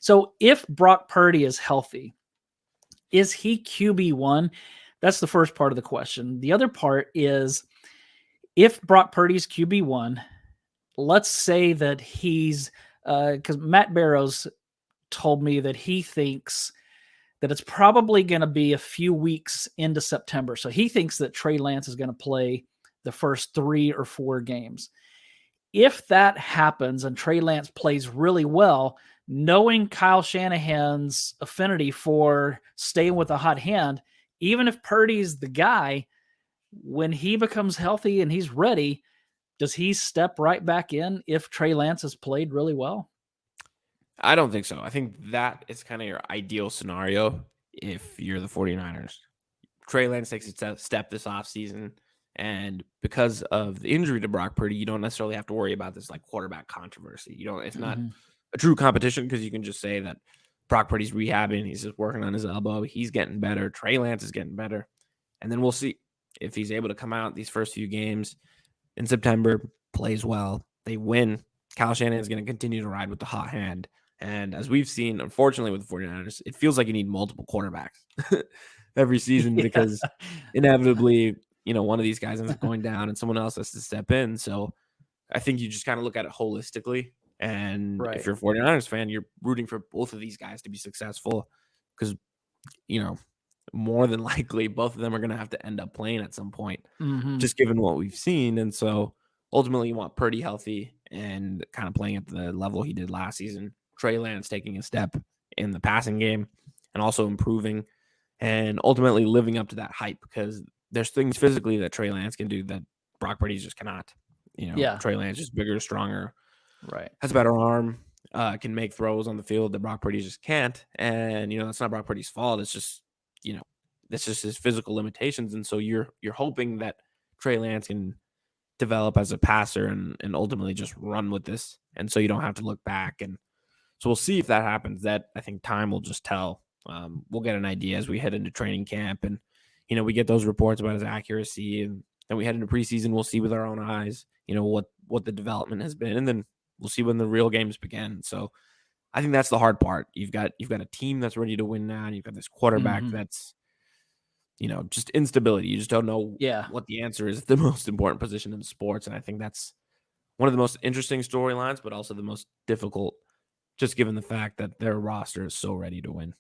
So if Brock Purdy is healthy, is he QB1? That's the first part of the question. The other part is, if Brock Purdy's QB1, let's say that he's because Matt Barrows told me that he thinks that it's probably going to be a few weeks into September. So he thinks that Trey Lance is going to play the first 3 or 4 games. If that happens and Trey Lance plays really well, knowing Kyle Shanahan's affinity for staying with a hot hand, even if Purdy's the guy, when he becomes healthy and he's ready, does he step right back in if Trey Lance has played really well? I don't think so. I think that is kind of your ideal scenario if you're the 49ers. Trey Lance takes a step this offseason, and because of the injury to Brock Purdy, you don't necessarily have to worry about this like quarterback controversy. It's not a true competition because you can just say that Brock Purdy's rehabbing, he's just working on his elbow, he's getting better, Trey Lance is getting better, and then we'll see if he's able to come out these first few games in September, plays well, they win. Kyle Shanahan is going to continue to ride with the hot hand. And as we've seen, unfortunately, with the 49ers, it feels like you need multiple quarterbacks every season because inevitably, one of these guys ends up going down and someone else has to step in. So I think you just kind of look at it holistically. And if you're a 49ers fan, you're rooting for both of these guys to be successful because, more than likely, both of them are going to have to end up playing at some point, just given what we've seen. And so ultimately, you want Purdy healthy and kind of playing at the level he did last season. Trey Lance taking a step in the passing game and also improving and ultimately living up to that hype because there's things physically that Trey Lance can do that Brock Purdy just cannot. Trey Lance is bigger, stronger, has a better arm, can make throws on the field that Brock Purdy just can't. And, it's not Brock Purdy's fault. It's just, that's just his physical limitations. And so you're hoping that Trey Lance can develop as a passer and ultimately just run with this. And so you don't have to look back. And so we'll see if that happens. That I think time will just tell. We'll get an idea as we head into training camp and, we get those reports about his accuracy and then we head into preseason. We'll see with our own eyes, what the development has been. And then we'll see when the real games begin. So I think that's the hard part. You've got a team that's ready to win now. And you've got this quarterback that's, just instability. You just don't know what the answer is. The most important position in sports. And I think that's one of the most interesting storylines, but also the most difficult, just given the fact that their roster is so ready to win.